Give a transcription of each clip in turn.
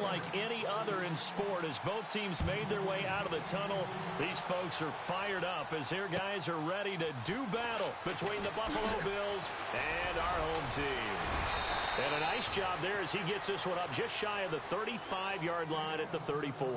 unlike any other in sport. As both teams made their way out of the tunnel, these folks are fired up as their guys are ready to do battle between the Buffalo Bills and our home team. And a nice job there as he gets this one up just shy of the 35-yard line at the 34.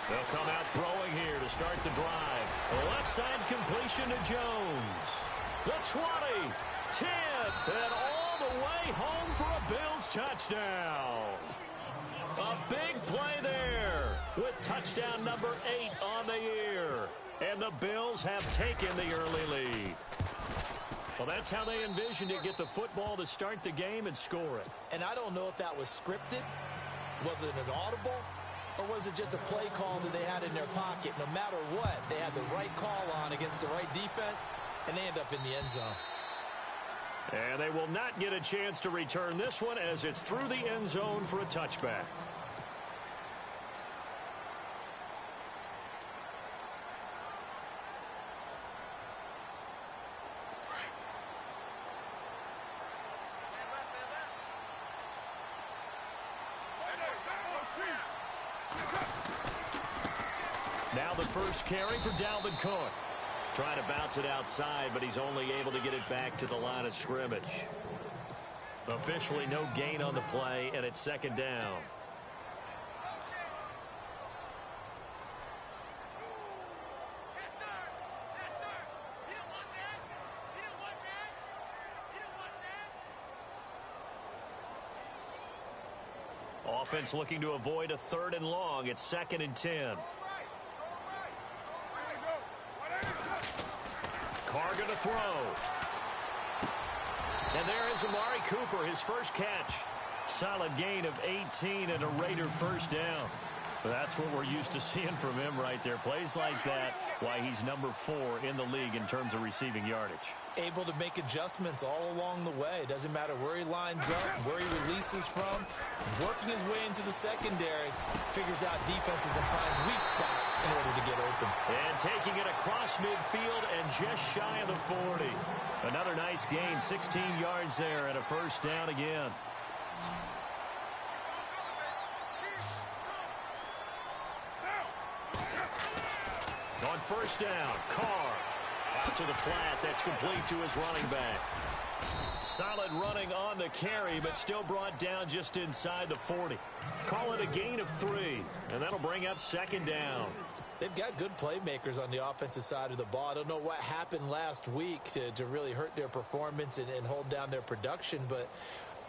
They'll come out throwing here to start the drive. The left side completion to Jones. The 20, 10, and all the way home for a Bills touchdown. A big play there with touchdown number 8 on the year. And the Bills have taken the early lead. Well, that's how they envisioned it, get the football to start the game and score it. And I don't know if that was scripted. Was it an audible? Or was it just a play call that they had in their pocket? No matter what, they had the right call on against the right defense, and they end up in the end zone. And they will not get a chance to return this one as it's through the end zone for a touchback. Now the first carry for Dalvin Cook. Trying to bounce it outside, but he's only able to get it back to the line of scrimmage. Officially no gain on the play, and it's second down. Offense looking to avoid a 3rd and long. It's 2nd and 10. Carr going to throw. And there is Amari Cooper, his first catch. Solid gain of 18 and a Raider first down. That's what we're used to seeing from him right there. Plays like that, why he's number 4 in the league in terms of receiving yardage. Able to make adjustments all along the way. Doesn't matter where he lines up, where he releases from. Working his way into the secondary, figures out defenses and finds weak spots in order to get open. And taking it across midfield and just shy of the 40. Another nice gain, 16 yards there and a first down again. On first down, Carr out to the flat. That's complete to his running back. Solid running on the carry, but still brought down just inside the 40. Call it a gain of 3, and that'll bring up second down. They've got good playmakers on the offensive side of the ball. I don't know what happened last week to really hurt their performance and hold down their production, but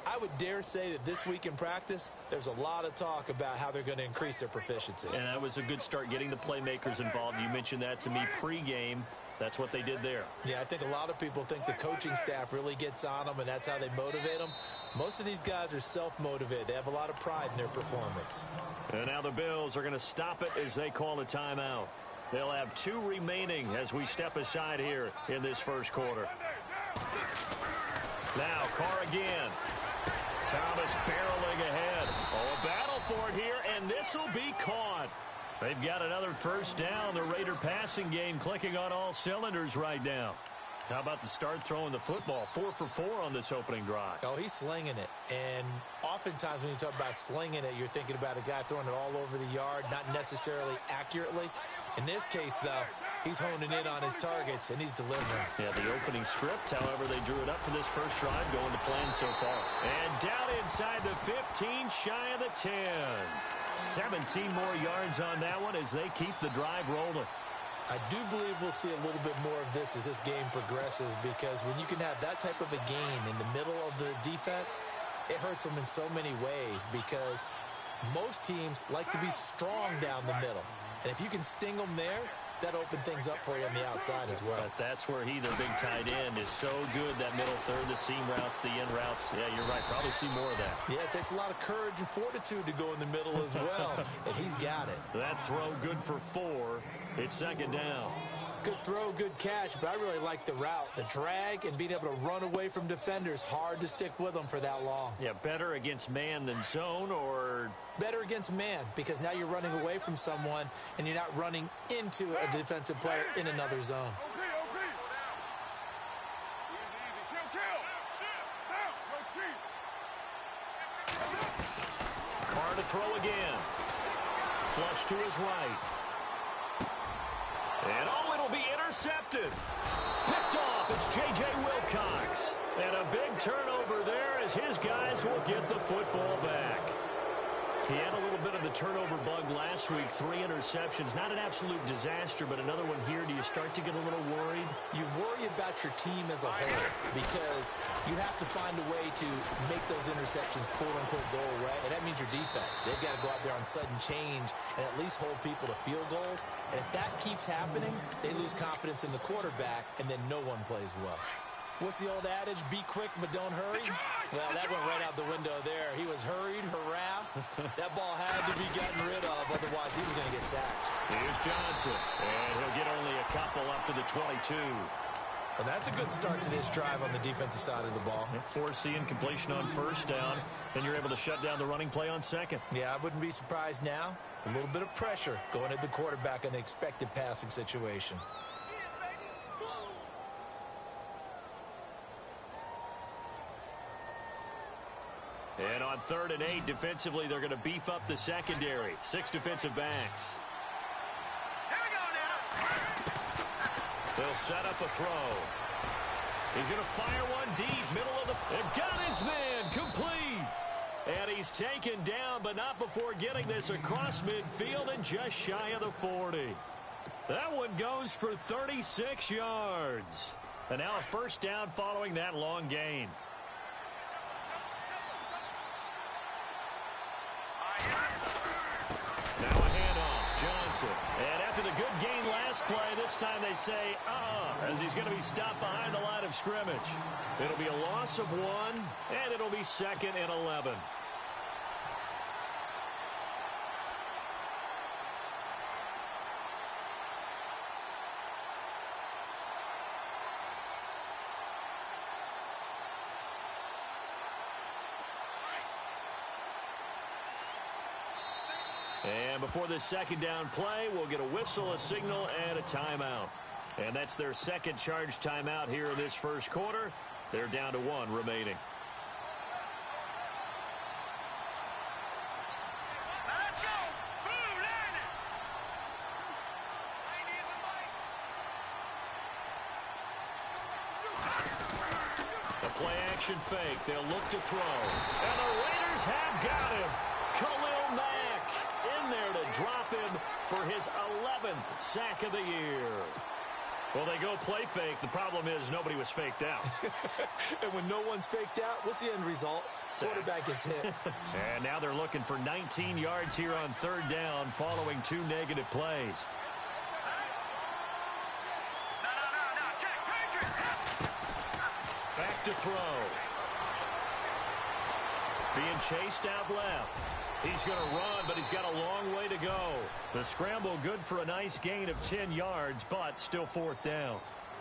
I would dare say that this week in practice, there's a lot of talk about how they're going to increase their proficiency. And that was a good start getting the playmakers involved. You mentioned that to me pregame. That's what they did there. Yeah, I think a lot of people think the coaching staff really gets on them, and that's how they motivate them. Most of these guys are self-motivated. They have a lot of pride in their performance. And now the Bills are going to stop it as they call a timeout. They'll have 2 remaining as we step aside here in this first quarter. Now, Carr again. Thomas barreling ahead. Oh, a battle for it here, and this will be caught. They've got another first down. The Raider passing game clicking on all cylinders right now. How about the start throwing the football? 4 for 4 on this opening drive. Oh, he's slinging it. And oftentimes when you talk about slinging it, you're thinking about a guy throwing it all over the yard, not necessarily accurately. In this case, though, he's honing in on his targets, and he's delivering. Yeah, the opening script, however, they drew it up for this first drive, going to plan so far. And down inside the 15, shy of the 10. 17 more yards on that one as they keep the drive rolling. I do believe we'll see a little bit more of this as this game progresses, because when you can have that type of a gain in the middle of the defense, it hurts them in so many ways, because most teams like to be strong down the middle. And if you can sting them there, that opened things up for you on the outside as well. But that's where he, their big tight end, is so good, that middle third, the seam routes, the in routes. Yeah, you're right. Probably see more of that. Yeah, it takes a lot of courage and fortitude to go in the middle as well, and he's got it. That throw good for 4. It's second down. Good throw, good catch, but I really like the route. The drag and being able to run away from defenders, hard to stick with them for that long. Yeah, better against man than zone, or better against man, because now you're running away from someone and you're not running into a defensive player in another zone. Carr to throw again. Flush to his right. And it'll be intercepted. Picked off. It's J.J. Wilcox. And a big turnover there as his guys will get the football back. He had a little bit of the turnover bug last week. 3 interceptions. Not an absolute disaster, but another one here. Do you start to get a little worried? You worry about your team as a whole because you have to find a way to make those interceptions, quote-unquote, go away. And that means your defense. They've got to go out there on sudden change and at least hold people to field goals. And if that keeps happening, they lose confidence in the quarterback, and then no one plays well. What's the old adage? Be quick, but don't hurry. Well, that went right out the window there. He was hurried, harassed. That ball had to be gotten rid of, otherwise he was going to get sacked. Here's Johnson, and he'll get only a couple up to the 22. And that's a good start to this drive on the defensive side of the ball. Forcing completion on first down, and you're able to shut down the running play on second. Yeah, I wouldn't be surprised now. A little bit of pressure going at the quarterback in an expected passing situation. And on 3rd and 8, defensively, they're going to beef up the secondary. 6 defensive backs. Here we go now. They'll set up a throw. He's going to fire one deep, middle of the... And got his man, complete. And he's taken down, but not before getting this across midfield and just shy of the 40. That one goes for 36 yards. And now a first down following that long gain. Now a handoff, Johnson. And after the good gain last play, this time they say, as he's going to be stopped behind the line of scrimmage. It'll be a loss of 1, and it'll be 2nd and 11. And before this second down play, we'll get a whistle, a signal, and a timeout. And that's their second charge timeout here in this first quarter. They're down to 1 remaining. Let's go. Blue line. The play action fake. They'll look to throw. And the Raiders have got him. Khalil Mack in there to drop him for his 11th sack of the year. Well, they go play fake. The problem is nobody was faked out. And when no one's faked out, what's the end result? Quarterback gets hit. And now they're looking for 19 yards here on 3rd down following 2 negative plays. No. Check. Patriot. Back to throw. Being chased out left. He's going to run, but he's got a long way to go. The scramble good for a nice gain of 10 yards, but still 4th down.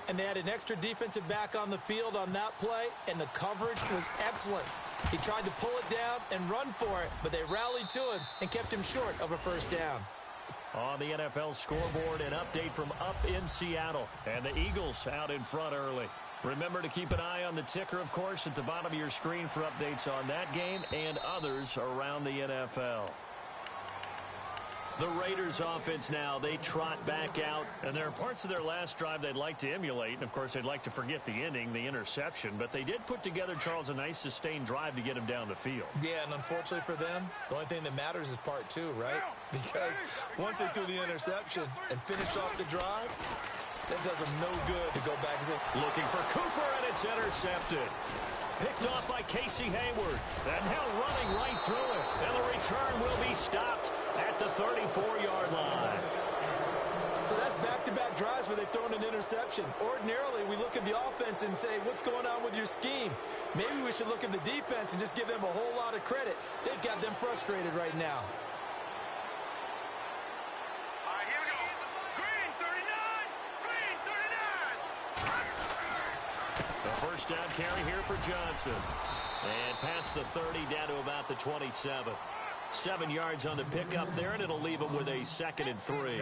And they had an extra defensive back on the field on that play, and the coverage was excellent. He tried to pull it down and run for it, but they rallied to him and kept him short of a first down. On the NFL scoreboard, an update from up in Seattle. And the Eagles out in front early. Remember to keep an eye on the ticker, of course, at the bottom of your screen for updates on that game and others around the NFL. The Raiders offense now, they trot back out, and there are parts of their last drive they'd like to emulate, and of course they'd like to forget the ending, the interception, but they did put together, Charles, a nice sustained drive to get him down the field. Yeah, and unfortunately for them, the only thing that matters is part 2, right? Because once they threw the interception and finished off the drive, that does them no good to go back and say, looking for Cooper, and it's intercepted. Picked off by Casey Hayward. And now running right through it. And the return will be stopped at the 34-yard line. So that's back-to-back drives where they've thrown an interception. Ordinarily, we look at the offense and say, what's going on with your scheme? Maybe we should look at the defense and just give them a whole lot of credit. They've got them frustrated right now. All right, here we go. Green 39. Green 39. The first down carry here for Johnson. And past the 30 down to about the 27. 7 yards on the pickup there, and it'll leave him with a 2nd and 3.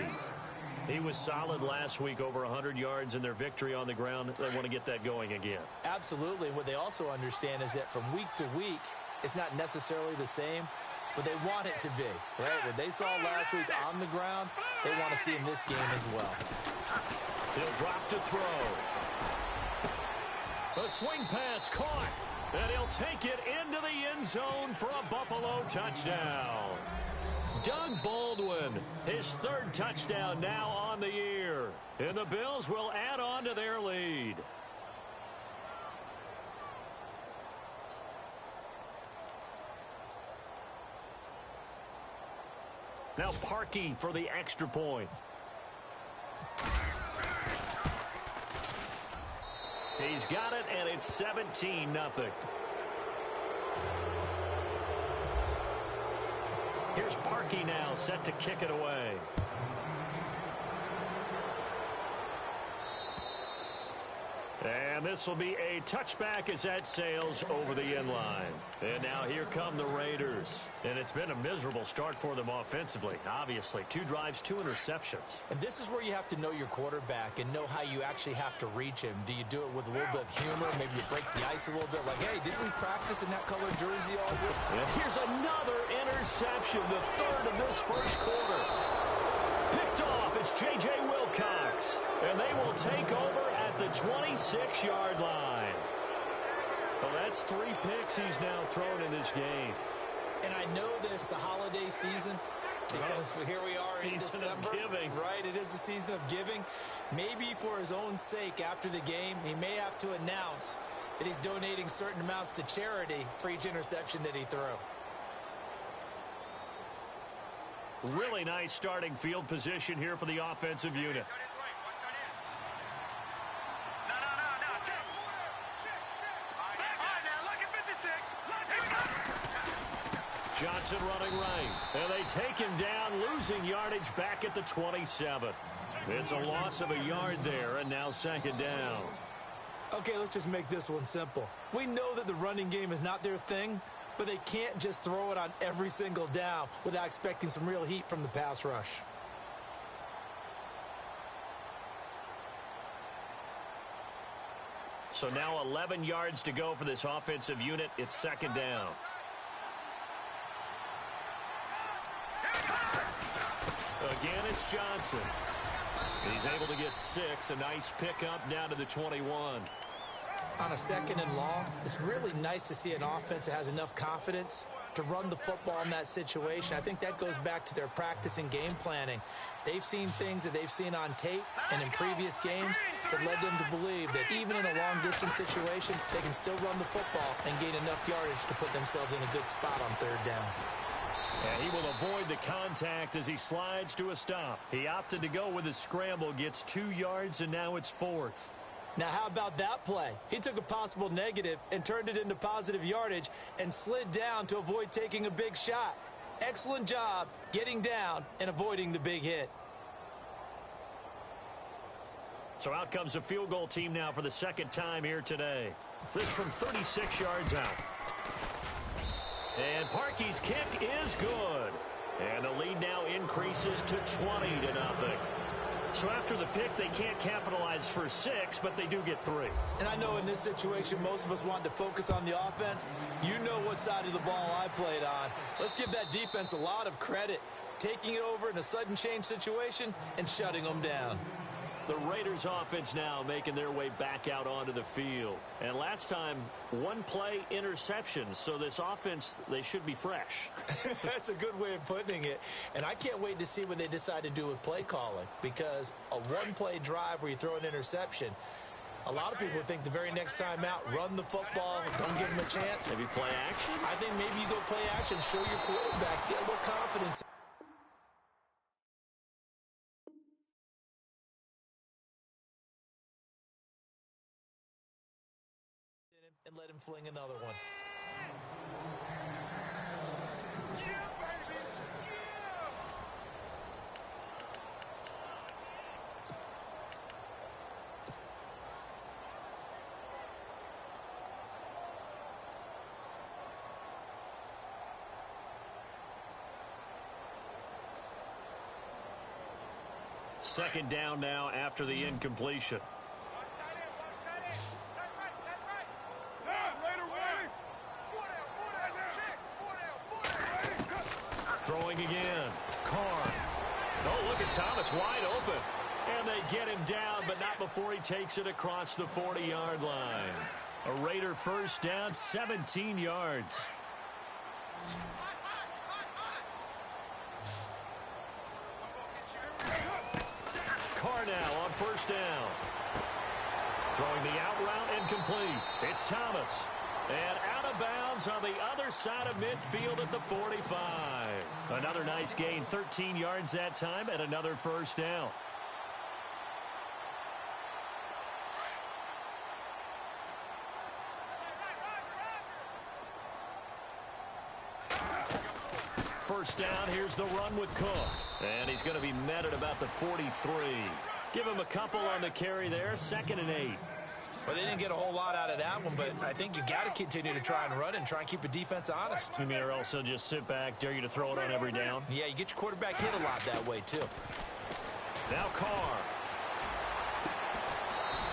He was solid last week, over 100 yards in their victory on the ground. They want to get that going again. Absolutely. What they also understand is that from week to week, it's not necessarily the same, but they want it to be. Right? What they saw last week on the ground, they want to see in this game as well. He'll drop to throw. A swing pass caught. And he'll take it into the end zone for a Buffalo touchdown. Doug Baldwin, his 3rd touchdown now on the year. And the Bills will add on to their lead. Now Parkey for the extra point. He's got it, and it's 17-0. Here's Parkey now, set to kick it away. And this will be a touchback as that sails over the end line. And now here come the Raiders. And it's been a miserable start for them offensively, obviously. 2 drives, 2 interceptions. And this is where you have to know your quarterback and know how you actually have to reach him. Do you do it with a little bit of humor? Maybe you break the ice a little bit like, hey, didn't we practice in that colored jersey all week? And here's another interception, the 3rd of this first quarter. Picked off, it's J.J. Wilcox. And they will take over at the 26-yard line. Well, that's 3 picks he's now thrown in this game. And I know this, the holiday season, because here we are in December. Season of giving. Right, it is the season of giving. Maybe for his own sake after the game, he may have to announce that he's donating certain amounts to charity for each interception that he threw. Really nice starting field position here for the offensive unit. Johnson running right, and they take him down, losing yardage back at the 27. It's a loss of a yard there, and now 2nd down. Okay, let's just make this one simple. We know that the running game is not their thing, but they can't just throw it on every single down without expecting some real heat from the pass rush. So now 11 yards to go for this offensive unit. It's 2nd down. Again, it's Johnson. He's able to get 6. A nice pickup down to the 21. On a 2nd and long, it's really nice to see an offense that has enough confidence to run the football in that situation. I think that goes back to their practice and game planning. They've seen things that they've seen on tape and in previous games that led them to believe that even in a long-distance situation, they can still run the football and gain enough yardage to put themselves in a good spot on 3rd down. And he will avoid the contact as he slides to a stop. He opted to go with a scramble, gets 2 yards, and now it's 4th. Now, how about that play? He took a possible negative and turned it into positive yardage and slid down to avoid taking a big shot. Excellent job getting down and avoiding the big hit. So out comes a field goal team now for the 2nd time here today. This from 36 yards out. And Parkey's kick is good. And the lead now increases to 20-0. So after the pick, they can't capitalize for 6, but they do get 3. And I know in this situation, most of us want to focus on the offense. You know what side of the ball I played on. Let's give that defense a lot of credit, taking it over in a sudden change situation and shutting them down. The Raiders offense now making their way back out onto the field. And last time, 1-play interception. So this offense, they should be fresh. That's a good way of putting it. And I can't wait to see what they decide to do with play calling, because a 1-play drive where you throw an interception, a lot of people would think the very next time out, run the football, don't give them a chance. Maybe play action? I think maybe you go play action, show your quarterback, get a little confidence. and let him fling another one. Yeah, baby! Yeah! Second down now after the incompletion. Watch tight end, watch tight end. That's right, that's right. Yeah, later, Willie. Four down, check. Four down. Throwing again. Carr. Oh, look at Thomas wide open. And they get him down, but not before he takes it across the 40-yard line. A Raider first down, 17 yards. Carr now on first down. Throwing the out route incomplete. It's Thomas. And out of bounds on the other side of midfield at the 45. Another nice gain, 13 yards that time, and another first down. First down, here's the run with Cook. And he's going to be met at about the 43. Give him a couple on the carry there, 2nd and 8. Well, they didn't get a whole lot out of that one, but I think you got to continue to try and run and try and keep the defense honest. You mean or also just sit back, dare you to throw it on every down? Yeah, you get your quarterback hit a lot that way, too. Now Carr.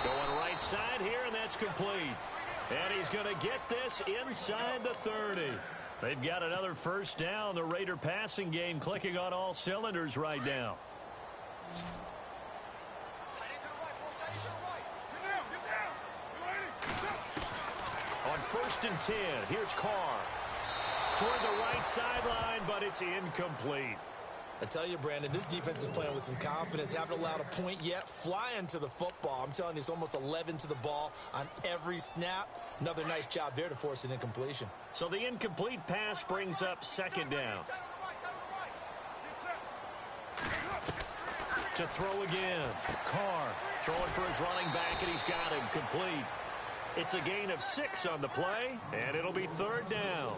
Going right side here, and that's complete. And he's going to get this inside the 30. They've got another first down. The Raider passing game clicking on all cylinders right now. On 1st and 10, here's Carr. Toward the right sideline, but it's incomplete. I tell you, Brandon, this defense is playing with some confidence. Haven't allowed a point yet. Flying to the football. I'm telling you, it's almost 11 to the ball on every snap. Another nice job there to force an incompletion. So the incomplete pass brings up 2nd down. To throw again. Carr throwing for his running back, and he's got him complete. It's a gain of 6 on the play, and it'll be 3rd down.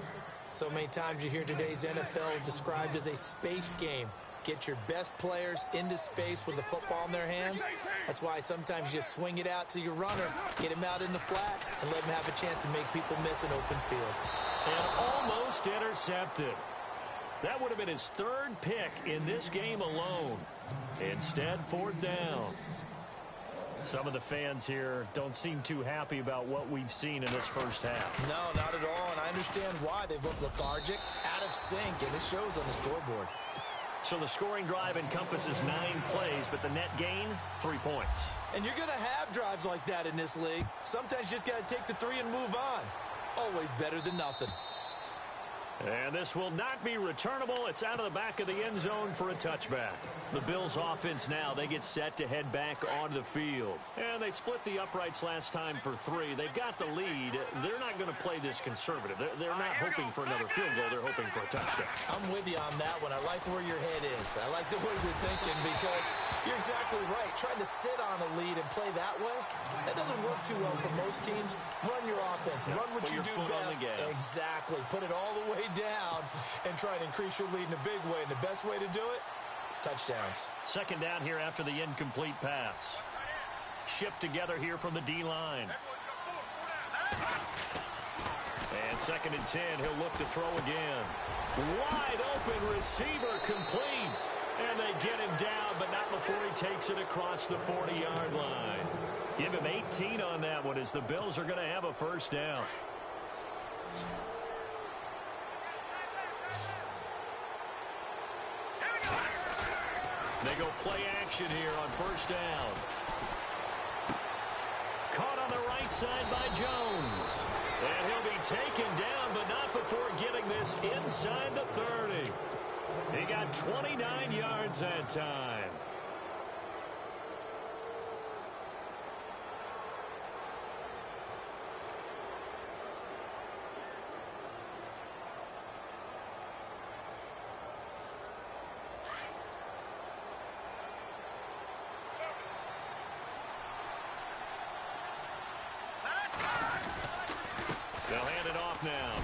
So many times you hear today's NFL described as a space game. Get your best players into space with the football in their hands. That's why sometimes you swing it out to your runner, get him out in the flat, and let him have a chance to make people miss an open field. And almost intercepted. That would have been his 3rd pick in this game alone. Instead, 4th down. Some of the fans here don't seem too happy about what we've seen in this first half. No, not at all, and I understand why. They look lethargic, out of sync, and it shows on the scoreboard. So the scoring drive encompasses 9 plays, but the net gain, 3 points. And you're going to have drives like that in this league. Sometimes you just got to take the 3 and move on. Always better than nothing. And this will not be returnable. It's out of the back of the end zone for a touchback. The Bills offense now, they get set to head back onto the field. And they split the uprights last time for 3. They've got the lead. They're not going to play this conservative. They're not hoping for another field goal. They're hoping for a touchdown. I'm with you on that one. I like where your head is. I like the way you're thinking because you're exactly right. Trying to sit on a lead and play that way, that doesn't work too well for most teams. Run your offense. Run what you do best. Exactly. Put it all the way down and try and increase your lead in a big way. And the best way to do it, touchdowns. 2nd down here after the incomplete pass. Shift together here from the D-line. And 2nd and 10, he'll look to throw again. Wide open receiver complete. And they get him down, but not before he takes it across the 40-yard line. Give him 18 on that one as the Bills are going to have a first down. They go play action here on first down. Caught on the right side by Jones. And he'll be taken down, but not before getting this inside the 30. He got 29 yards that time.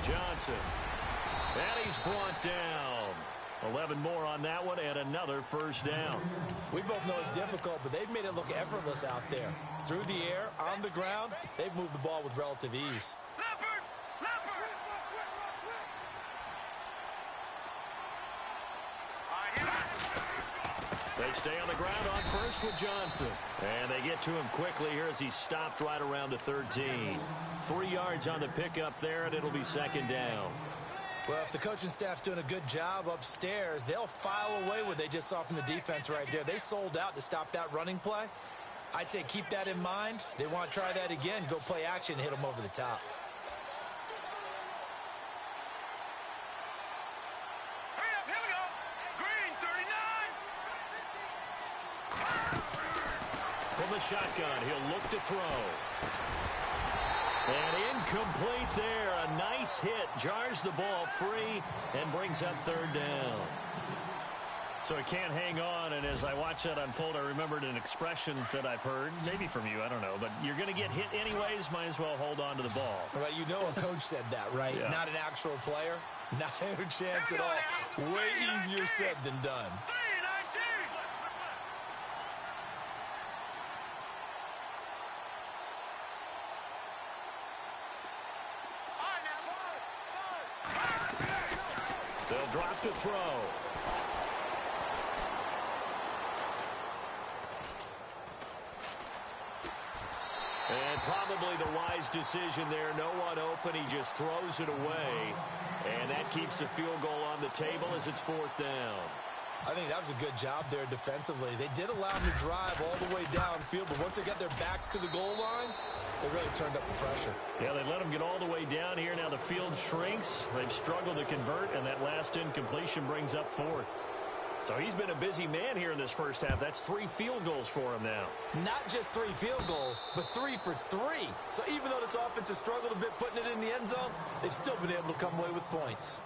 Johnson. And he's brought down. 11 more on that one and another first down. We both know it's difficult, but they've made it look effortless out there. Through the air, on the ground, they've moved the ball with relative ease. They stay on the ground on first with Johnson. And they get to him quickly here as he stopped right around the 13. 3 yards on the pickup there, and it'll be second down. Well, if the coaching staff's doing a good job upstairs, they'll file away what they just saw from the defense right there. They sold out to stop that running play. I'd say keep that in mind. They want to try that again, go play action, hit them over the top. From the shotgun, he'll look to throw. And incomplete there. A nice hit. Jars the ball free and brings up third down. So he can't hang on, and as I watch that unfold, I remembered an expression that I've heard, maybe from you, I don't know, but you're going to get hit anyways, might as well hold on to the ball. Well, you know a coach said that, right? Yeah. Not an actual player. Not a chance at all. Way easier said than done. They'll drop to throw. And probably the wise decision there. No one open. He just throws it away. And that keeps the field goal on the table as it's fourth down. I think that was a good job there defensively. They did allow them to drive all the way downfield, but once they got their backs to the goal line, they really turned up the pressure. Yeah, they let them get all the way down here. Now the field shrinks. They've struggled to convert, and that last incompletion brings up fourth. So he's been a busy man here in this first half. That's 3 field goals for him now. Not just 3 field goals, but 3 for 3. So even though this offense has struggled a bit putting it in the end zone, they've still been able to come away with points.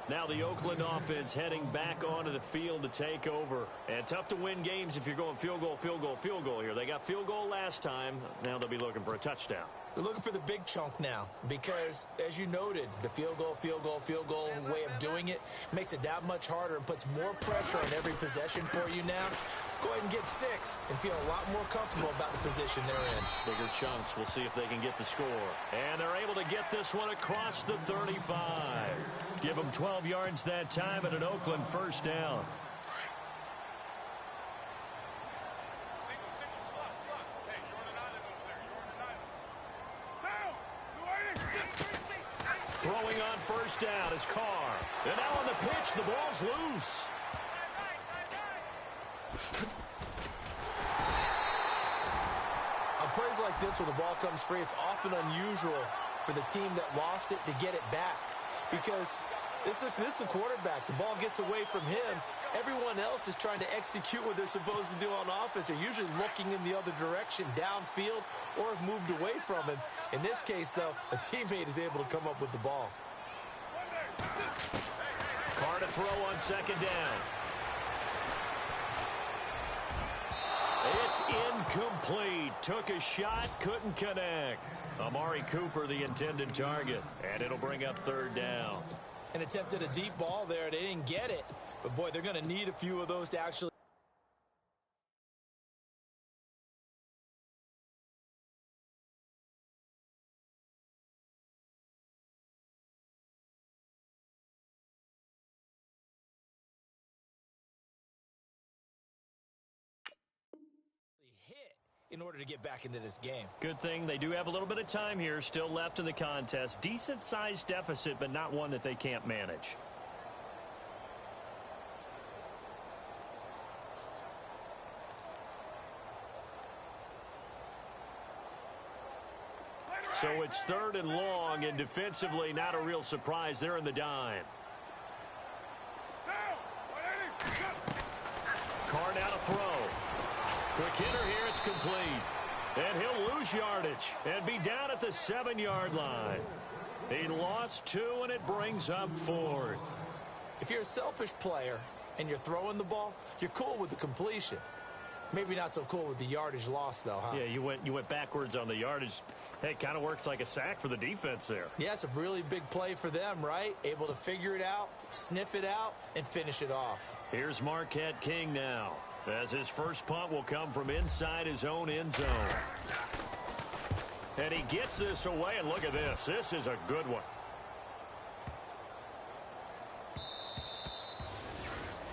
Now the Oakland offense heading back onto the field to take over. And tough to win games if you're going field goal, field goal, field goal here. They got field goal last time. Now they'll be looking for a touchdown. They're looking for the big chunk now because, as you noted, the field goal way of doing it makes it that much harder and puts more pressure on every possession for you now. Go ahead and get 6 and feel a lot more comfortable about the position they're in. Bigger chunks. We'll see if they can get the score. And they're able to get this one across the 35. Give them 12 yards that time and an Oakland first down. Throwing on first down is Carr. And now on the pitch, the ball's loose. On plays like this where the ball comes free, it's often unusual for the team that lost it to get it back. Because this is the quarterback. The ball gets away from him. Everyone else is trying to execute what they're supposed to do on offense. They're usually looking in the other direction, downfield, or have moved away from him. In this case, though, a teammate is able to come up with the ball. Carr to throw on second down. It's incomplete. Took a shot, couldn't connect. Amari Cooper, the intended target. And it'll bring up third down. And attempted a deep ball there. They didn't get it. But, boy, they're going to need a few of those to actually. In order to get back into this game. Good thing they do have a little bit of time here still left in the contest. Decent-sized deficit, but not one that they can't manage. So it's third and long, and defensively not a real surprise. They're in the dime. Carr now to throw. Quick hitter here, it's complete. And he'll lose yardage and be down at the 7-yard line. He lost 2, and it brings up fourth. If you're a selfish player and you're throwing the ball, you're cool with the completion. Maybe not so cool with the yardage loss, though, huh? Yeah, you went backwards on the yardage. Hey, it kind of works like a sack for the defense there. Yeah, it's a really big play for them, right? Able to figure it out, sniff it out, and finish it off. Here's Marquette King now, as his first punt will come from inside his own end zone. And he gets this away, and look at this. This is a good one.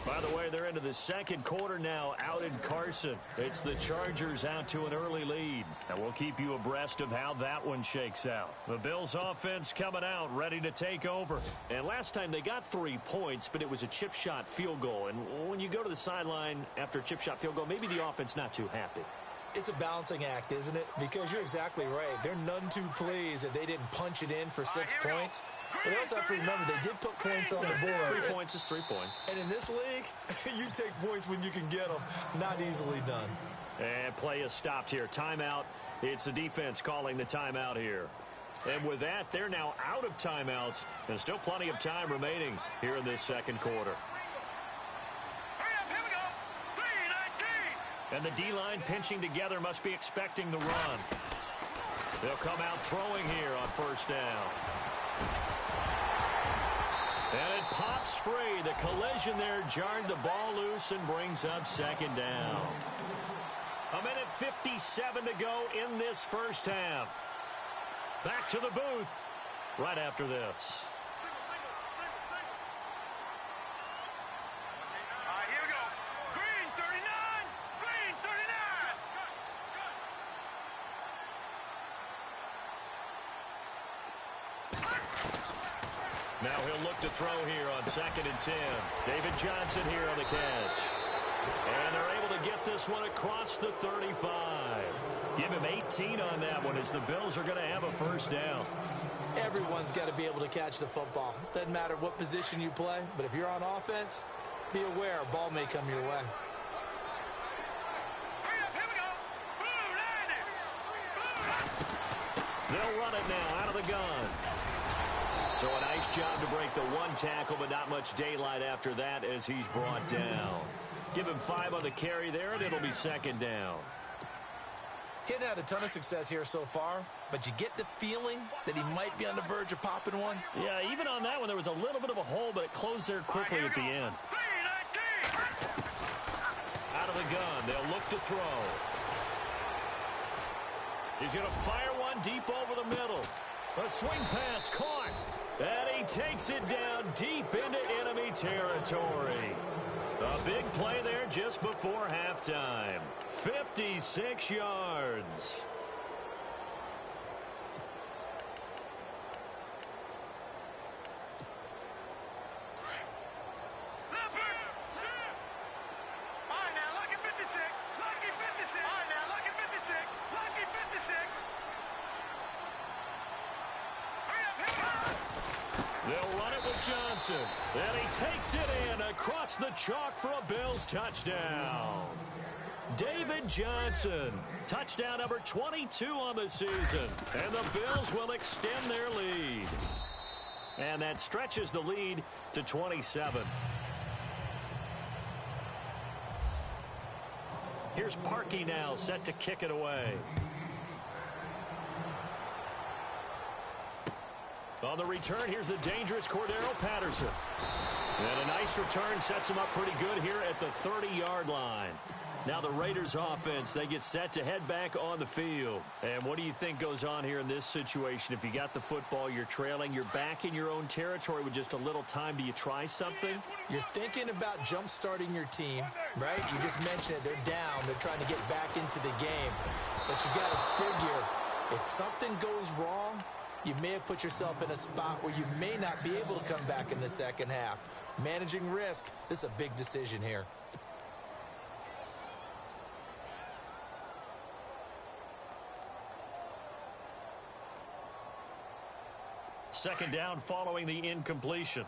By the way, they're into the second quarter now out in Carson. It's the Chargers out to an early lead. And we'll keep you abreast of how that one shakes out. The Bills offense coming out, ready to take over. And last time they got 3 points, but it was a chip shot field goal. And when you go to the sideline after a chip shot field goal, maybe the offense not too happy. It's a balancing act, isn't it? Because you're exactly right. They're none too pleased that they didn't punch it in for 6 points. But they also have to remember they did put points on the board. 3 points is 3 points. And in this league, you take points when you can get them. Not easily done. And play is stopped here. Timeout. It's the defense calling the timeout here. And with that, they're now out of timeouts. And still plenty of time remaining here in this second quarter. And the D-line pinching together must be expecting the run. They'll come out throwing here on first down. And it pops free. The collision there jarred the ball loose and brings up second down. 1:57 to go in this first half. Back to the booth right after this. Now he'll look to throw here on 2nd and 10. David Johnson here on the catch. And they're able to get this one across the 35. Give him 18 on that one as the Bills are going to have a first down. Everyone's got to be able to catch the football. Doesn't matter what position you play, but if you're on offense, be aware a ball may come your way. They'll run it now out of the gun. So a nice job to break the one tackle, but not much daylight after that as he's brought down. Give him 5 on the carry there, and it'll be second down. Hitting had a ton of success here so far, but you get the feeling that he might be on the verge of popping one. Yeah, even on that one, there was a little bit of a hole, but it closed there quickly at the end. Out of the gun, they'll look to throw. He's going to fire one deep over the middle. A swing pass caught. And he takes it down deep into enemy territory. A big play there just before halftime. 56 yards. They'll run it with Johnson. And he takes it in across the chalk for a Bills touchdown. David Johnson, touchdown number 22 on the season. And the Bills will extend their lead. And that stretches the lead to 27. Here's Parkey now, set to kick it away. On the return, here's the dangerous Cordero Patterson. And a nice return sets him up pretty good here at the 30-yard line. Now the Raiders offense, they get set to head back on the field. And what do you think goes on here in this situation? If you got the football, you're trailing, you're back in your own territory with just a little time. Do you try something? You're thinking about jump-starting your team, right? You just mentioned it. They're down. They're trying to get back into the game. But you got to figure, if something goes wrong, you may have put yourself in a spot where you may not be able to come back in the second half. Managing risk, this is a big decision here. Second down following the incompletion.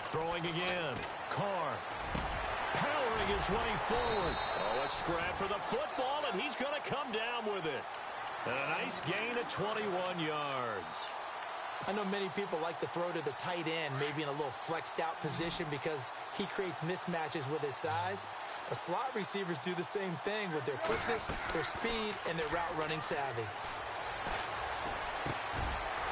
Throwing again. Carr powering his way forward. Oh, a scrap for the football, and he's going to come down with it. And a nice gain of 21 yards. I know many people like to throw to the tight end, maybe in a little flexed out position because he creates mismatches with his size. But slot receivers do the same thing with their quickness, their speed, and their route running savvy.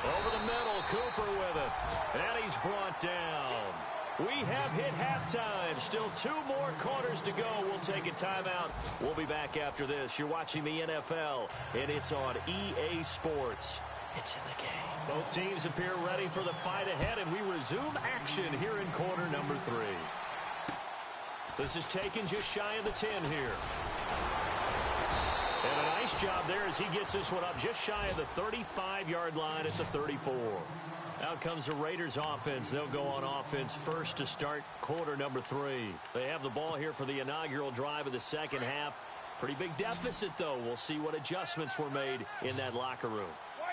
Over the middle, Cooper with it. And he's brought down. We have hit halftime. Still 2 more quarters to go. We'll take a timeout. We'll be back after this. You're watching the NFL, and it's on EA Sports. It's in the game. Both teams appear ready for the fight ahead, and we resume action here in quarter number 3. This is taken just shy of the 10 here. And a nice job there as he gets this one up just shy of the 35-yard line at the 34. Out comes the Raiders offense. They'll go on offense first to start quarter number 3. They have the ball here for the inaugural drive of the second half. Pretty big deficit, though. We'll see what adjustments were made in that locker room.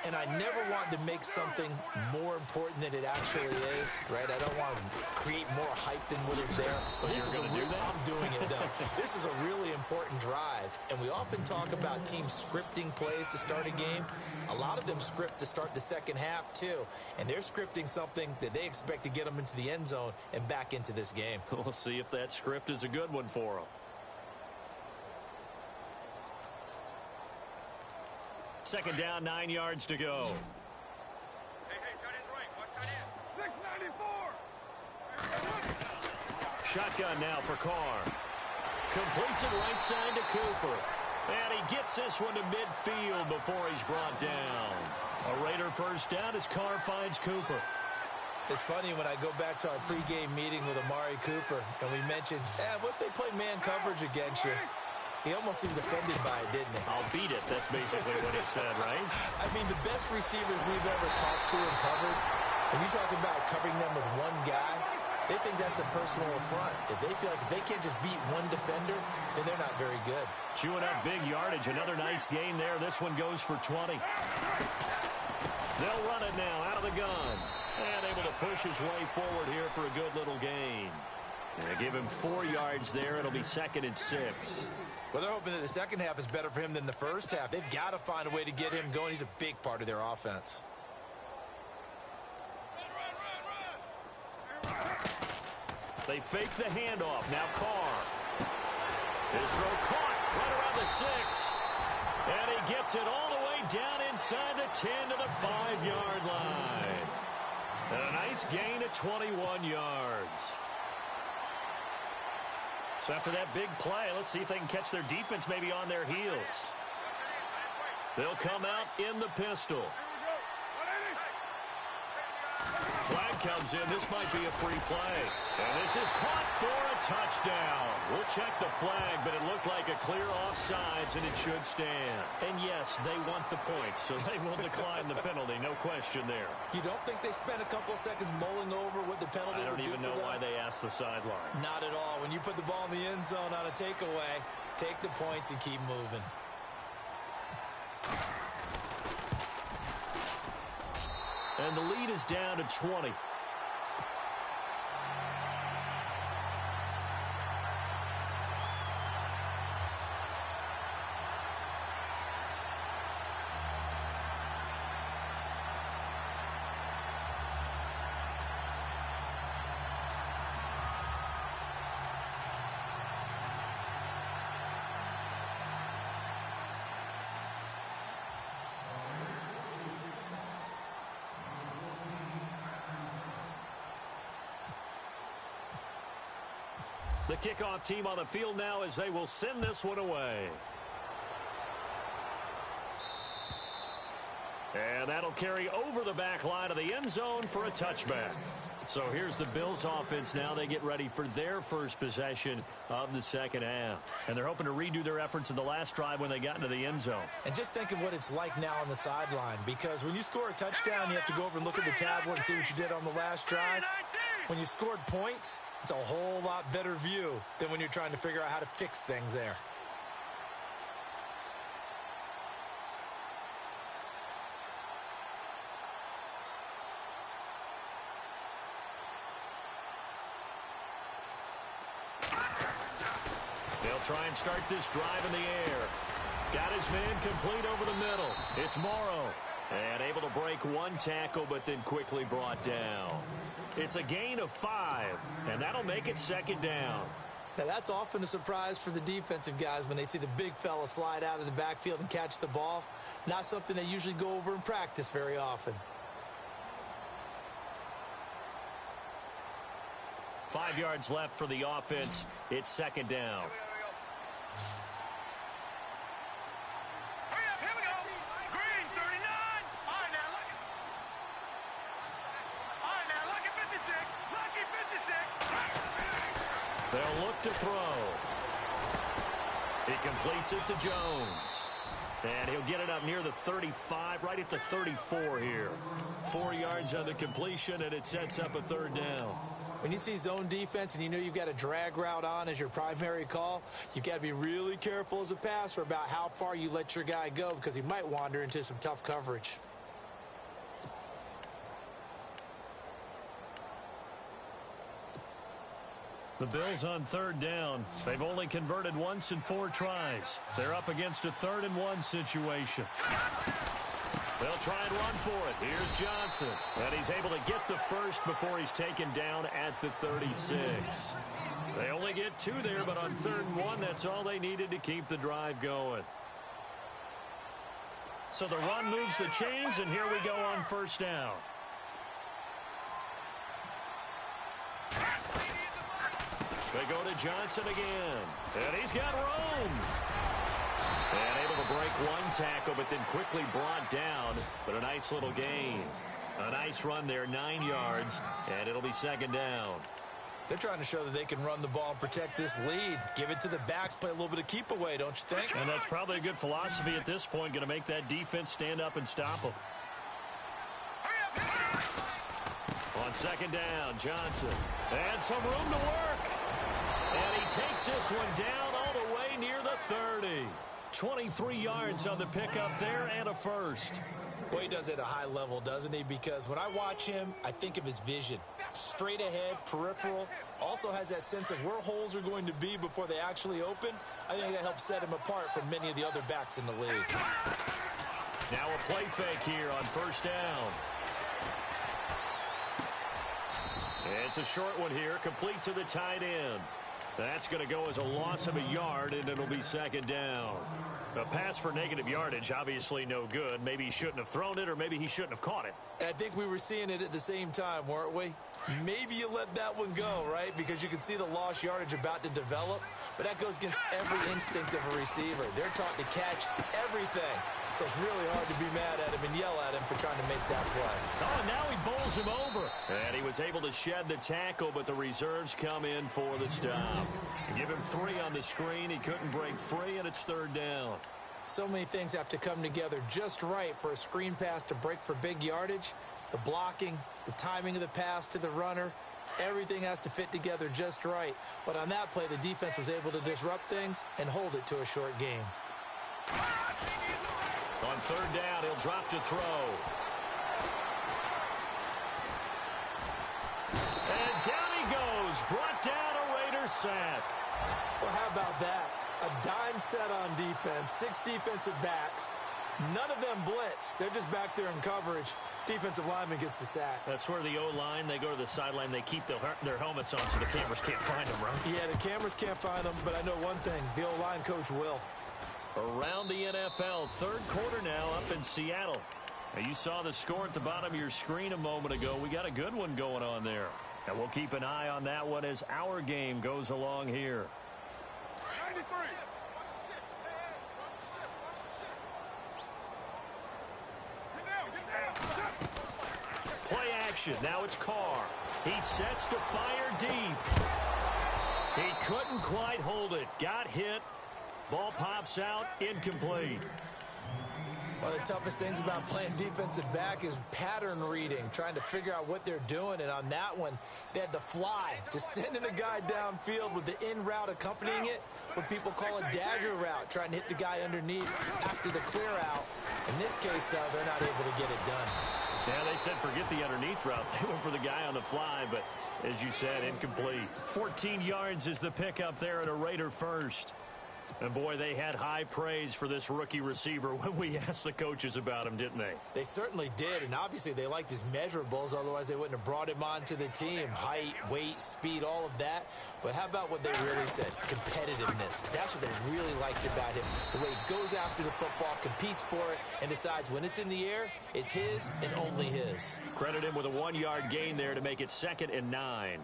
And I never want to make something more important than it actually is, right? I don't want to create more hype than what is there. But this is I'm doing it, though. This is a really important drive. And we often talk about teams scripting plays to start a game. A lot of them script to start the second half, too. And they're scripting something that they expect to get them into the end zone and back into this game. We'll see if that script is a good one for them. Second down, 9 yards to go. Hey, tight end's right. Watch tight end. 694. Shotgun now for Carr. Completes it right side to Cooper. And he gets this one to midfield before he's brought down. A Raider first down as Carr finds Cooper. It's funny when I go back to our pregame meeting with Amari Cooper, and we mentioned, what if they play man coverage against you? He almost seemed offended by it, didn't he? I'll beat it. That's basically what he said, right? I mean, the best receivers we've ever talked to and covered, when you talk about covering them with one guy, they think that's a personal affront. If they feel like if they can't just beat one defender, then they're not very good. Chewing up big yardage. Another nice gain there. This one goes for 20. They'll run it now out of the gun. And able to push his way forward here for a good little gain. They give him 4 yards there. It'll be 2nd and 6. Well, they're hoping that the second half is better for him than the first half. They've got to find a way to get him going. He's a big part of their offense. They fake the handoff. Now Carr. His throw caught right around the 6. And he gets it all the way down inside the 10 to the 5-yard line. And a nice gain of 21 yards. So after that big play, let's see if they can catch their defense maybe on their heels. They'll come out in the pistol. Flag comes in. This might be a free play. And this is caught for a touchdown. We'll check the flag, but it looked like a clear offsides, and it should stand. And yes, they want the points, so they will decline the penalty. No question there. You don't think they spent a couple of seconds mulling over what the penalty would do for them? I don't even know why they asked the sideline. Not at all. When you put the ball in the end zone on a takeaway, take the points and keep moving. And the lead is down to 20. The kickoff team on the field now as they will send this one away. And that'll carry over the back line of the end zone for a touchback. So here's the Bills offense now. They get ready for their first possession of the second half. And they're hoping to redo their efforts in the last drive when they got into the end zone. And just think of what it's like now on the sideline, because when you score a touchdown, you have to go over and look at the tablet and see what you did on the last drive. When you scored points, it's a whole lot better view than when you're trying to figure out how to fix things there. They'll try and start this drive in the air. Got his man complete over the middle. It's Morrow. And able to break one tackle, but then quickly brought down. It's a gain of 5, and that'll make it 2nd down. Now, that's often a surprise for the defensive guys when they see the big fella slide out of the backfield and catch the ball. Not something they usually go over in practice very often. 5 yards left for the offense. It's 2nd down. Here we go. Green, 39. All right, now, lucky 56. Lucky 56. They'll look to throw. He completes it to Jones. And he'll get it up near the 35, right at the 34 here. 4 yards on the completion, and it sets up a 3rd down. When you see zone defense and you know you've got a drag route on as your primary call, you've got to be really careful as a passer about how far you let your guy go because he might wander into some tough coverage. The Bills on 3rd down. They've only converted once in 4 tries. They're up against a 3rd and 1 situation. They'll try and run for it. Here's Johnson. And he's able to get the first before he's taken down at the 36. They only get 2 there, but on 3rd and 1, that's all they needed to keep the drive going. So the run moves the chains, and here we go on 1st down. They go to Johnson again. And he's got room. And able to break one tackle, but then quickly brought down. But a nice little gain. A nice run there, 9 yards. And it'll be 2nd down. They're trying to show that they can run the ball and protect this lead. Give it to the backs, play a little bit of keep away, don't you think? And that's probably a good philosophy at this point. Going to make that defense stand up and stop them. On 2nd down, Johnson. And some room to work. And he takes this one down all the way near the 30. 23 yards on the pickup there and a first. Well, he does it at a high level, doesn't he? Because when I watch him, I think of his vision. Straight ahead, peripheral. Also has that sense of where holes are going to be before they actually open. I think that helps set him apart from many of the other backs in the league. Now a play fake here on 1st down. It's a short one here, complete to the tight end. That's going to go as a loss of a yard, and it'll be 2nd down. A pass for negative yardage, obviously no good. Maybe he shouldn't have thrown it, or maybe he shouldn't have caught it. I think we were seeing it at the same time, weren't we? Maybe you let that one go, right? Because you can see the lost yardage about to develop. But that goes against every instinct of a receiver. They're taught to catch everything. So it's really hard to be mad at him and yell at him for trying to make that play. Oh, now he bowls him over. And he was able to shed the tackle, but the reserves come in for the stop. Give him 3 on the screen. He couldn't break free, and it's 3rd down. So many things have to come together just right for a screen pass to break for big yardage. The blocking, the timing of the pass to the runner, everything has to fit together just right. But on that play, the defense was able to disrupt things and hold it to a short game. On 3rd down, he'll drop to throw. And down he goes. Brought down a Raider sack. Well, how about that? A dime set on defense, 6 defensive backs. None of them blitz. They're just back there in coverage. Defensive lineman gets the sack. That's where the O-line, they go to the sideline, they keep their helmets on so the cameras can't find them, right? Yeah, the cameras can't find them, but I know one thing. The O-line coach will. Around the NFL, 3rd quarter now up in Seattle. Now, you saw the score at the bottom of your screen a moment ago. We got a good one going on there. And we'll keep an eye on that one as our game goes along here. 93. Play action. Now it's Carr. He sets to fire deep. He couldn't quite hold it. Got hit. Ball pops out. Incomplete. One of the toughest things about playing defensive back is pattern reading, trying to figure out what they're doing. And on that one, they had the fly, just sending a guy downfield with the in route accompanying it, what people call a dagger route, trying to hit the guy underneath after the clear out. In this case, though, they're not able to get it done. Yeah, they said forget the underneath route. They went for the guy on the fly, but as you said, incomplete. 14 yards is the pickup there at a Raider first. And, boy, they had high praise for this rookie receiver when we asked the coaches about him, didn't they? They certainly did, and obviously they liked his measurables. Otherwise, they wouldn't have brought him onto the team. Height, weight, speed, all of that. But how about what they really said? Competitiveness. That's what they really liked about him. The way he goes after the football, competes for it, and decides when it's in the air, it's his and only his. Credit him with a 1-yard gain there to make it 2nd and 9.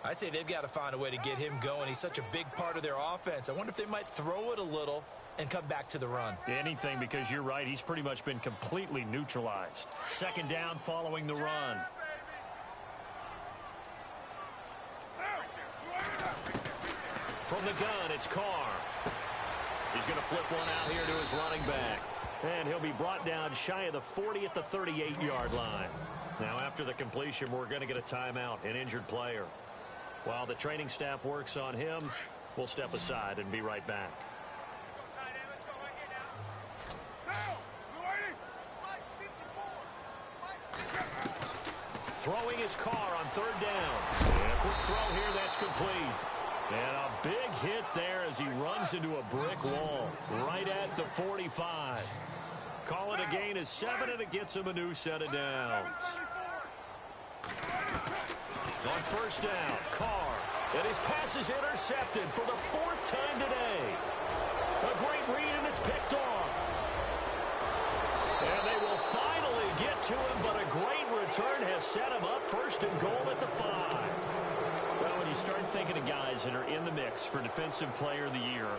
I'd say they've got to find a way to get him going. He's such a big part of their offense. I wonder if they might throw it a little and come back to the run. Anything, because you're right. He's pretty much been completely neutralized. 2nd down following the run. From the gun, it's Carr. He's going to flip one out here to his running back. And he'll be brought down shy of the 40 at the 38-yard line. Now, after the completion, we're going to get a timeout, an injured player. While the training staff works on him, we'll step aside and be right back. Throwing his Carr on 3rd down. And a quick throw here that's complete. And a big hit there as he runs into a brick wall right at the 45. Call it a gain of 7, and it gets him a new set of downs. On 1st down, Carr, and his pass is intercepted for the 4th time today. A great read, and it's picked off. And they will finally get to him, but a great return has set him up 1st and goal at the 5. Well, when you start thinking of guys that are in the mix for Defensive Player of the Year,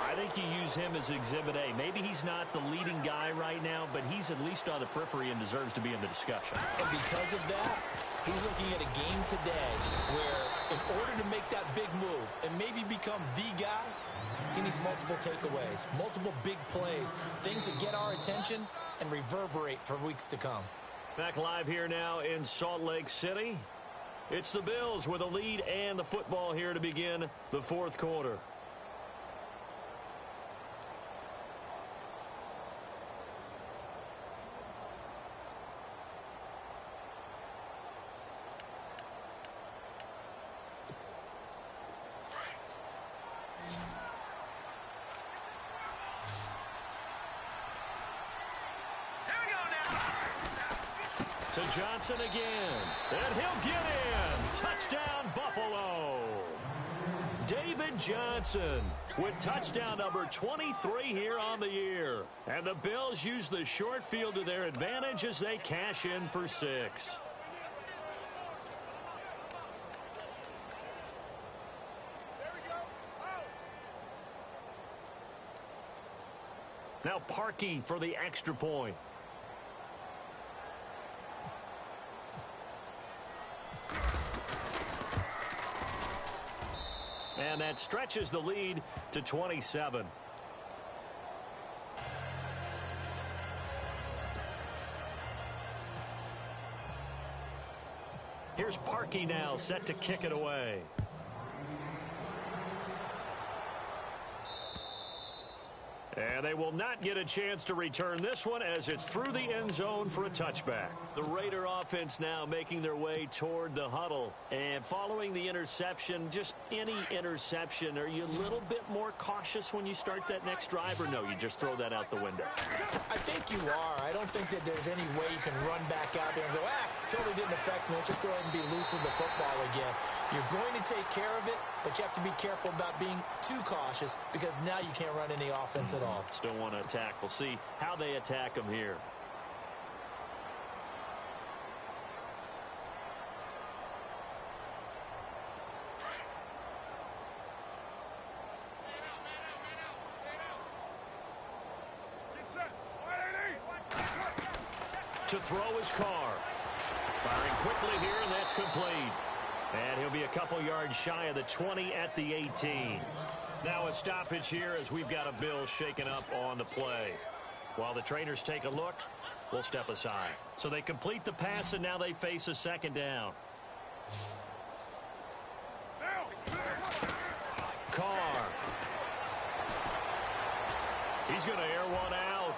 I think you use him as Exhibit A. Maybe he's not the leading guy right now, but he's at least on the periphery and deserves to be in the discussion. And because of that, he's looking at a game today where in order to make that big move and maybe become the guy, he needs multiple takeaways, multiple big plays, things that get our attention and reverberate for weeks to come. Back live here now in Salt Lake City. It's the Bills with a lead and the football here to begin the 4th quarter. To Johnson again, and he'll get in. Touchdown, Buffalo. David Johnson with touchdown number 23 here on the year. And the Bills use the short field to their advantage as they cash in for 6. Now Parkey for the extra point. And that stretches the lead to 27. Here's Parkey now set to kick it away. And they will not get a chance to return this one as it's through the end zone for a touchback. The Raider offense now making their way toward the huddle. And following the interception, just any interception, are you a little bit more cautious when you start that next drive, or no, you just throw that out the window? I think you are. I don't think that there's any way you can run back out there and go, totally didn't affect me. Let's just go ahead and be loose with the football again. You're going to take care of it, but you have to be careful about being too cautious because now you can't run any offense at all. Still want to attack. We'll see how they attack them here. To throw his Carr. Firing quickly here, and that's complete. And he'll be a couple yards shy of the 20 at the 18. Now a stoppage here as we've got a Bill shaken up on the play. While the trainers take a look, we'll step aside. So they complete the pass, and now they face a 2nd down. Carr. He's going to air one out.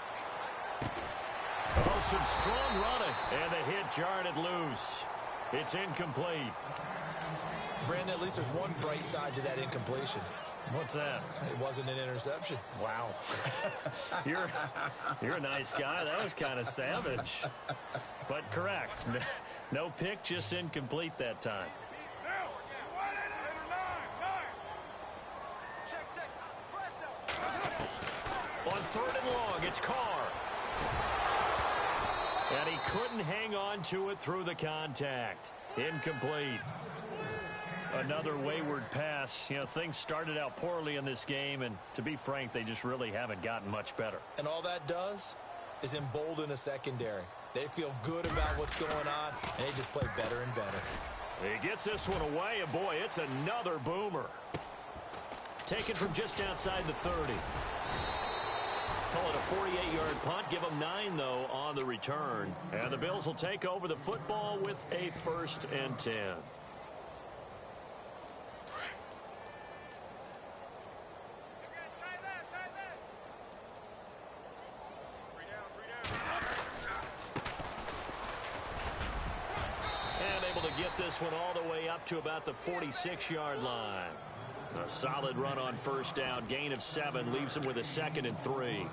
Oh, some strong running. And the hit jarred it loose. It's incomplete. Brandon, at least there's one bright side to that incompletion. What's that? It wasn't an interception. Wow. You're a nice guy. That was kind of savage. But correct. No pick, just incomplete that time. On 3rd and long, it's Carr. And he couldn't hang on to it through the contact. Incomplete. Another wayward pass. You know, things started out poorly in this game, and to be frank, they just really haven't gotten much better. And all that does is embolden a secondary. They feel good about what's going on, and they just play better and better. He gets this one away, and boy, it's another boomer. Taken from just outside the 30. Call it a 48-yard punt. Give them 9, though, on the return. And the Bills will take over the football with a 1st and 10. And able to get this one all the way up to about the 46-yard line. A solid run on 1st down. Gain of 7 leaves them with a 2nd and 3.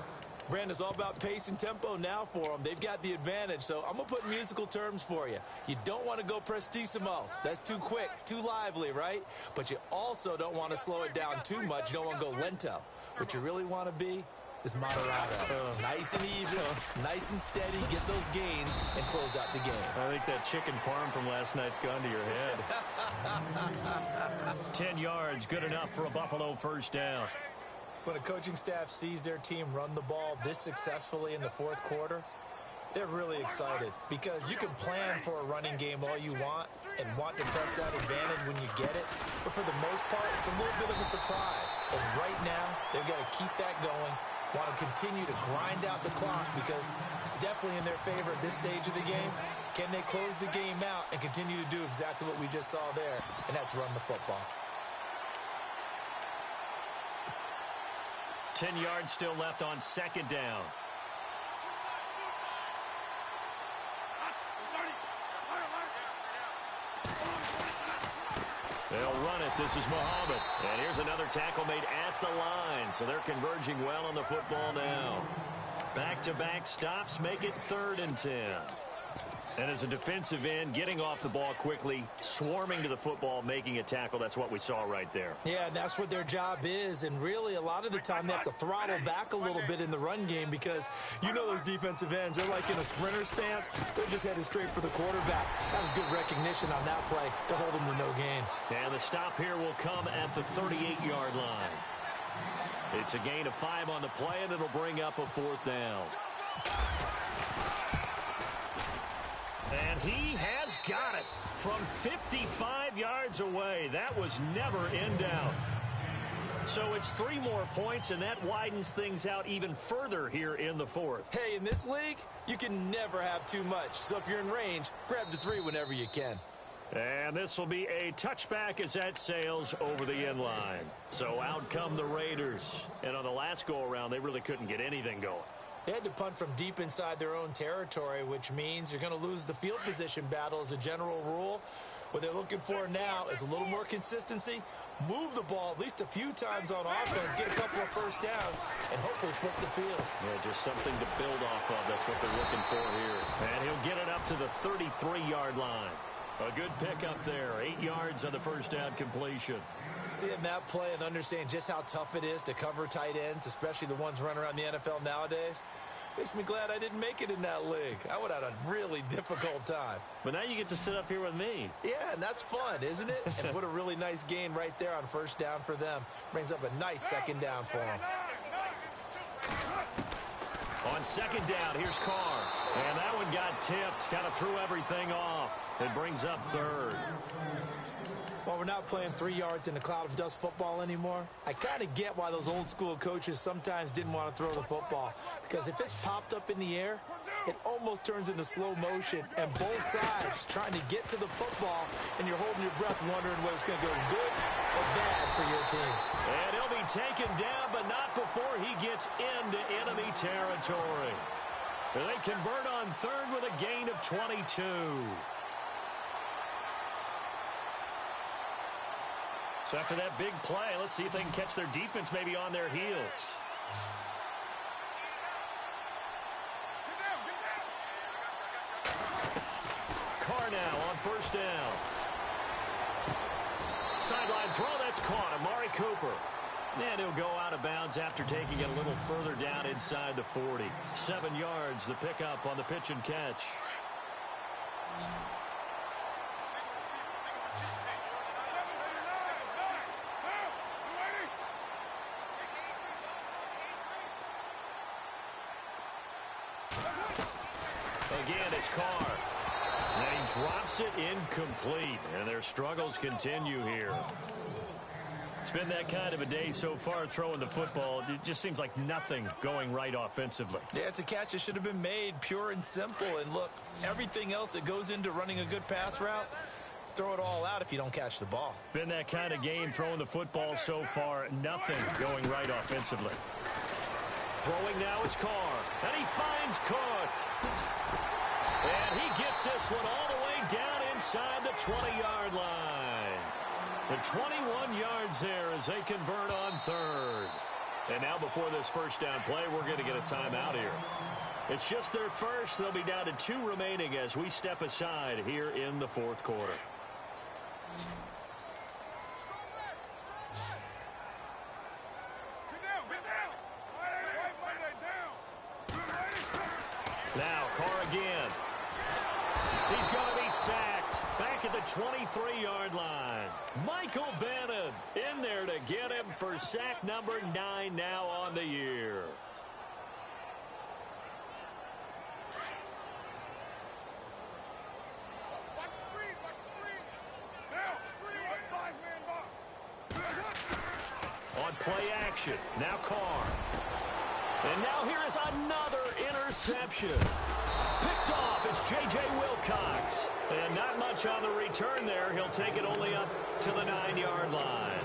Brandon, it's all about pace and tempo now for them. They've got the advantage, so I'm going to put musical terms for you. You don't want to go prestissimo. That's too quick, too lively, right? But you also don't want to slow it down too much. You don't want to go lento. What you really want to be is moderato. Nice and even, nice and steady. Get those gains and close out the game. I think that chicken parm from last night's gone to your head. 10 yards, good enough for a Buffalo 1st down. When a coaching staff sees their team run the ball this successfully in the 4th quarter, they're really excited because you can plan for a running game all you want and want to press that advantage when you get it. But for the most part, it's a little bit of a surprise. And right now, they've got to keep that going, want to continue to grind out the clock because it's definitely in their favor at this stage of the game. Can they close the game out and continue to do exactly what we just saw there, and that's run the football. 10 yards still left on 2nd down. They'll run it. This is Muhammad. And here's another tackle made at the line. So they're converging well on the football now. Back-to-back stops make it 3rd and 10. And as a defensive end, getting off the ball quickly, swarming to the football, making a tackle. That's what we saw right there. Yeah, and that's what their job is. And really, a lot of the time, they have to throttle back a little bit in the run game because you know those defensive ends, they're like in a sprinter stance. They're just headed straight for the quarterback. That was good recognition on that play to hold them to no gain. And the stop here will come at the 38-yard line. It's a gain of 5 on the play, and it'll bring up a 4th down. And he has got it from 55 yards away. That was never in doubt. So it's 3 more points, and that widens things out even further here in the 4th. Hey, in this league, you can never have too much. So if you're in range, grab the 3 whenever you can. And this will be a touchback as that sails over the end line. So out come the Raiders. And on the last go-around, they really couldn't get anything going. They had to punt from deep inside their own territory, which means you're going to lose the field position battle as a general rule. What they're looking for now is a little more consistency, move the ball at least a few times on offense, get a couple of 1st downs, and hopefully flip the field. Yeah, just something to build off of. That's what they're looking for here. And he'll get it up to the 33-yard line. A good pickup there. 8 yards on the 1st down completion. Seeing that play and understanding just how tough it is to cover tight ends, especially the ones running around the NFL nowadays, makes me glad I didn't make it in that league. I would have had a really difficult time. But now you get to sit up here with me. Yeah, and that's fun, isn't it? And what a really nice gain right there on 1st down for them. Brings up a nice 2nd down for them. On 2nd down, here's Carr. And that one got tipped, kind of threw everything off. It brings up 3rd. Well, we're not playing 3 yards in a cloud of dust football anymore. I kind of get why those old school coaches sometimes didn't want to throw the football. Because if it's popped up in the air, it almost turns into slow motion. And both sides trying to get to the football, and you're holding your breath wondering whether it's going to go good or bad for your team. And he'll be taken down, but not before he gets into enemy territory. They convert on 3rd with a gain of 22. So after that big play, let's see if they can catch their defense maybe on their heels. Carr now on first down. Sideline throw, that's caught. Amari Cooper. And he'll go out of bounds after taking it a little further down inside the 40. 7 yards, the pickup on the pitch and catch. Again, it's Carr. And he drops it incomplete. And their struggles continue here. It's been that kind of a day so far throwing the football. It just seems like nothing going right offensively. Yeah, it's a catch that should have been made, pure and simple. And look, everything else that goes into running a good pass route, throw it all out if you don't catch the ball. Been that kind of game throwing the football so far. Nothing going right offensively. Throwing now is Carr. And he finds Cook. And he gets this one all the way down inside the 20-yard line. The 21 yards there as they convert on third. And now before this first down play, we're going to get a timeout here. It's just their first. They'll be down to 2 remaining as we step aside here in the fourth quarter. Now Carr again. He's going to be sacked back at the 23-yard line. Michael Bannon in there to get him for sack number 9 now on the year. Watch the screen, watch the screen. Now, screen, 5-man box. On play action, now Carr. And now here is another interception. Picked off, it's J.J. Wilcox. And not much on the return there. He'll take it only up to the 9-yard line.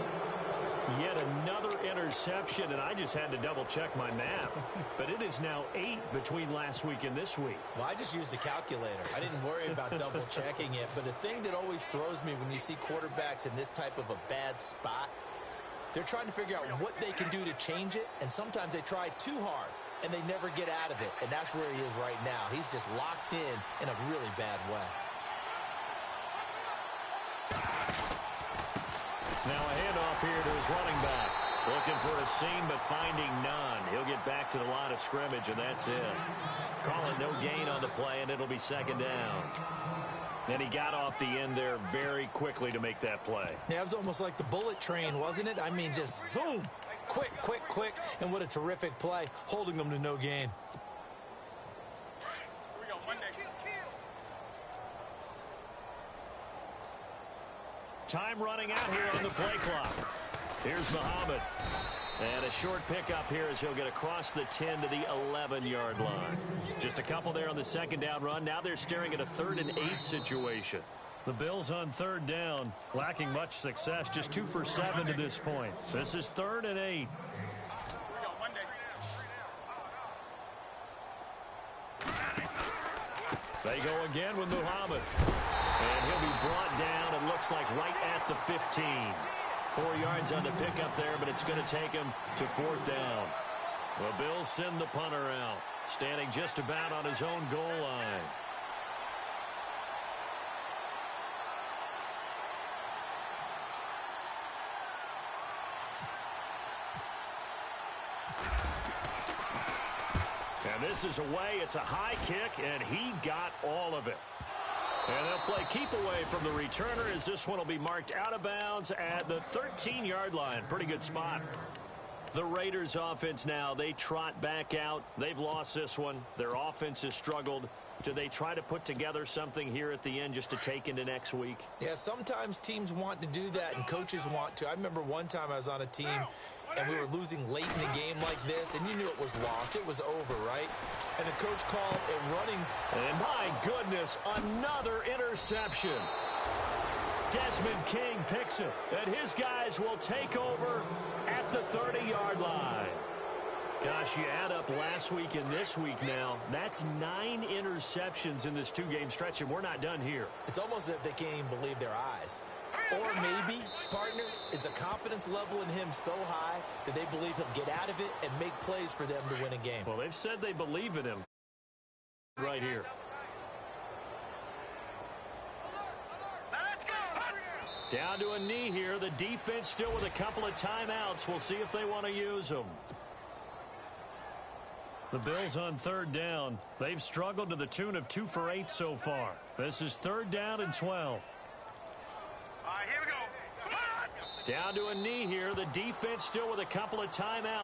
Yet another interception, and I just had to double-check my math. But it is now 8 between last week and this week. Well, I just used a calculator. I didn't worry about double-checking it. But the thing that always throws me when you see quarterbacks in this type of a bad spot, they're trying to figure out what they can do to change it, and sometimes they try too hard, and they never get out of it. And that's where he is right now. He's just locked in a really bad way. Now a handoff here to his running back. Looking for a seam, but finding none. He'll get back to the line of scrimmage, and that's it. Call it no gain on the play, and it'll be second down. And he got off the end there very quickly to make that play. Yeah, it was almost like the bullet train, wasn't it? I mean, just zoom. Quick, quick, quick. And what a terrific play, holding them to no gain. Here we go, Monday. Time running out here on the play clock. Here's Muhammad. And a short pickup here as he'll get across the 10 to the 11-yard line. Just a couple there on the second down run. Now they're staring at a 3rd and 8 situation. The Bills on 3rd down, lacking much success, just 2 for 7 to this point. This is 3rd and 8. Here we go, Monday. They go again with Muhammad. And he'll be brought down, it looks like right at the 15. 4 yards on the pickup there, but it's going to take him to 4th down. The Bills send the punter out, standing just about on his own goal line. And this is away. It's a high kick, and he got all of it. And they'll play keep away from the returner as this one will be marked out of bounds at the 13-yard line. Pretty good spot. The Raiders offense now, they trot back out. They've lost this one. Their offense has struggled. Do they try to put together something here at the end just to take into next week? Yeah, sometimes teams want to do that and coaches want to. I remember one time I was on a team and we were losing late in the game like this, and you knew it was lost. It was over, right? And the coach called a running. And my goodness, another interception. Desmond King picks it, and his guys will take over at the 30-yard line. Gosh, you add up last week and this week now, that's 9 interceptions in this 2-game stretch, and we're not done here. It's almost as if they can't even believe their eyes. Or maybe, partner, is the confidence level in him so high that they believe he'll get out of it and make plays for them to win a game. Well, they've said they believe in him right here. Down to a knee here. The defense still with a couple of timeouts. We'll see if they want to use them. The Bills on third down. They've struggled to the tune of 2 for 8 so far. This is 3rd down and 12. All right, here we go. Down to a knee here. The defense still with a couple of timeouts.